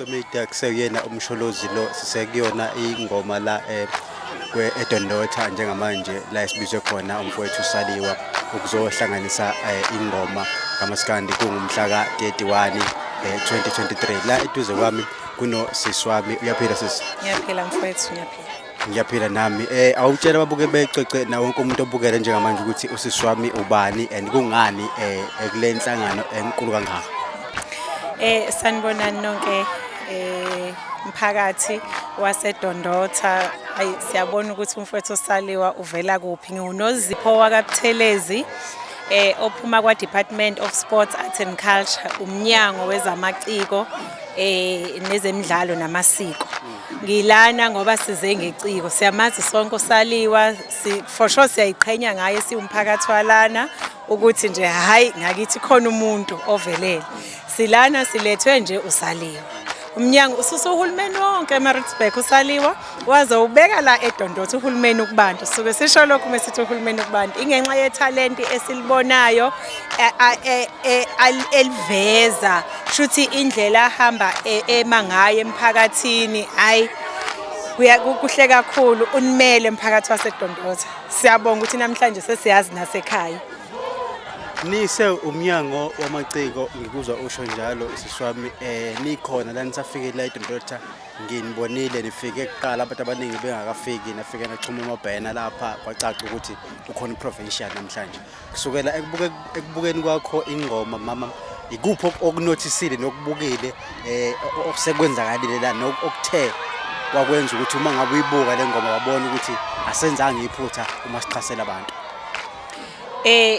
ucimida kuseyena umsholozi lo sisekuyona ingoma la eDondotha njengamanje la esibizwe khona umfowethu uSaliwa ukuzohlanganisa ingoma kaMaskandi kungumhla ka-31 2023 la eduze kwami kuno sisi wami. Uyaphila sisi? Ngiyaphila mfowethu, ngiyaphila. Ngiyaphila nami. Awutshela ababuke becece na wonke umuntu obukele njengamanje ukuthi usisi wami ubani and kungani kule nhlangano enkulu kangaka? Sanibonani nonke mphakathi waseDondotha. Siyabona ukuthi umfowethu uSaliwa uvela kuphi. NgiuNozipho Buthelezi ophuma kwa Department of Sports, Arts and Culture, umnyango wezamaciko nezemidlalo namasiko. Ngilana ngoba size ngeciko. Siyamazi sonke uSaliwa, for sure siyayiqhenya ngaye siwumphakathi walana ukuthi nje hayi ngakithi khona umuntu ovelele. Silana silethwe nje uSaliwa. Umnyango ususa uhulumeni wonke eMaritzburg uSaliwa waze ubeka la eDondotha uhulumeni ukubantu. Suke sisho lokho mesithi uhulumeni ukubantu ingenxa yetalenti esilibonayo eliveza shuthi indlela ahamba emangaye emphakathini. Hayi kuhle kakhulu unimele emphakathi waseDondotha. Siyabonga ukuthi namhlanje sesiyazi nasekhaya. Nise umnyango wamaciko ngikuzwa usho njalo siswami nikhona la nisafike la eDondotha nginibonile nifike kuqala abantu abaningi bengakafiki nafike nachuma amabhena lapha kwacaca ukuthi ukhona uProvencial namhlanje. Kusukela ekubukeni kwakho ingoma mama ikuphi okunotisile nokubukile okusekwenzakalile la nokuthe wakwenza ukuthi uma ngabe uyibuka le ngoma wabona ukuthi asenzanga iphutha uma sichasela abantu?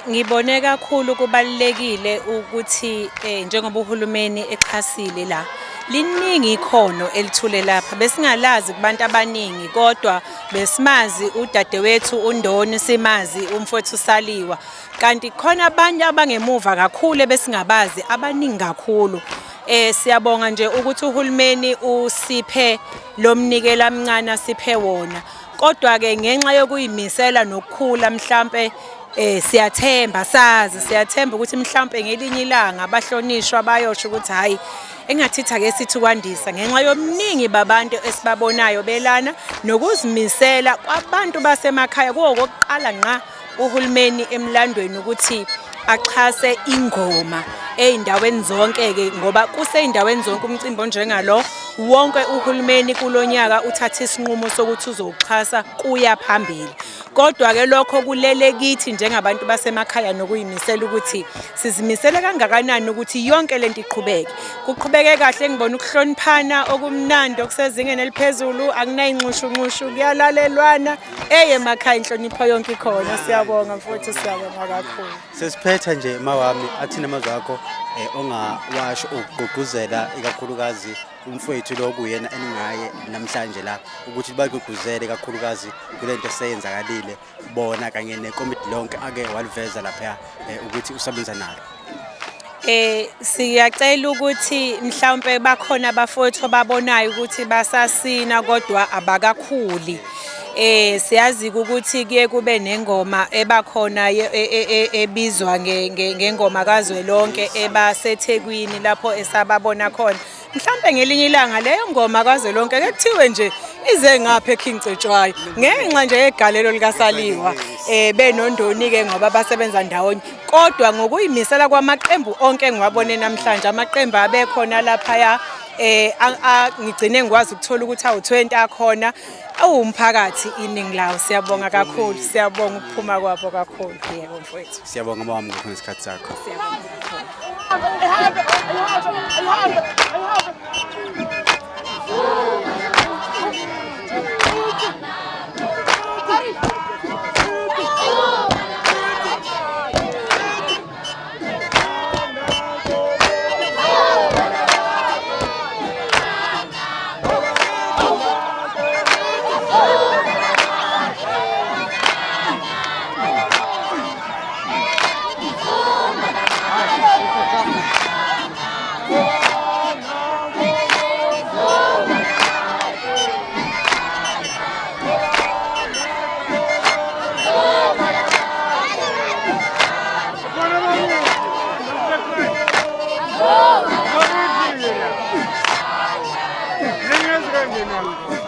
Ngibone kakhulu kubalekile ukuthi njengoba uhulumeni echasile la liningi ikhono elithule lapha besingalazi kubantu abaningi kodwa besimazi udadewethu uNdoni simazi umfowethu uSaliwa kanti khona abanye abangemuva kakhulu besingabazi abaningi kakhulu. Siyabonga nje ukuthi uhulumeni usiphe lomnikela mncane siphe wona kodwa ke ngenxa yokuyimisela nokukhula mhlambe siyathemba ukuthi mhlambe ngelinye ilanga abahlonishwa bayosho ukuthi hayi engathitha ke sithi kwandisa ngenxa yomningi babantu esibabonayo belana nokuzimisela kwabantu basemakhaya kokuqala nqa uhulumeni emlandweni ukuthi axhase ingoma eindaweni zonke ke ngoba kuseyindaweni zonke umcimbi onjengalo wonke uhulumeni kulonyaka uthatha isinqumo sokuthi uzoxhasa kuya phambili. Kodwa ke lokho kulele kithi njengabantu basemakhaya nokuyimisela ukuthi sizimisele kangakanani ukuthi yonke lento iqhubeke. Kuqhubeke kahle ngibona ukuhloniphana okumnandi okusezingeni eliphezulu akunayinxushunxushu kuyalalelwana emakhaya inhlonipho yonke ikhona. Siyabonga mfowethu, siyabonga kakhulu. Sesiphetha nje mawami athi namazwi akho ongawasho ukugqugquzela ikakhulukazi umfowethu lo kuyena eningaye namhlanje la ukuthi bagqugquzele kakhulukazi kulento eseyenzakalile bona kanye nekomiti lonke ake waliveza lapha ukuthi usebenza nalo? Siyacela ukuthi mhlawumbe bakhona abafowethu ababonayo ukuthi basasina kodwa abakakhuli. Siyazi ukuthi kuye kube nengoma ebakhona ebizwa ngengoma kazwelonke ebaseThekwini lapho esababona khona. Mhlambe ngelinye ilanga leyo ngoma kazwelonke ke kuthiwe nje ize ngapha eKingcetshwayo ngenxa nje yegalelo likaSaliwa benondoni ke ngoba basebenza ndawonye kodwa ngokuyimisela kwamaqembu onke ngiwabone namhlanje amaqembu abekhona lapha ya ngigcine ngikwazi ukuthola ukuthi awu20 akhona awumphakathi iningi lawo. Siyabonga kakhulu, siyabonga ukuphuma kwabo kakhulu. Yebo mfowethu, siyabonga mama ngokukhona isikhathi sakho. Siyabonga kakhulu. phambili.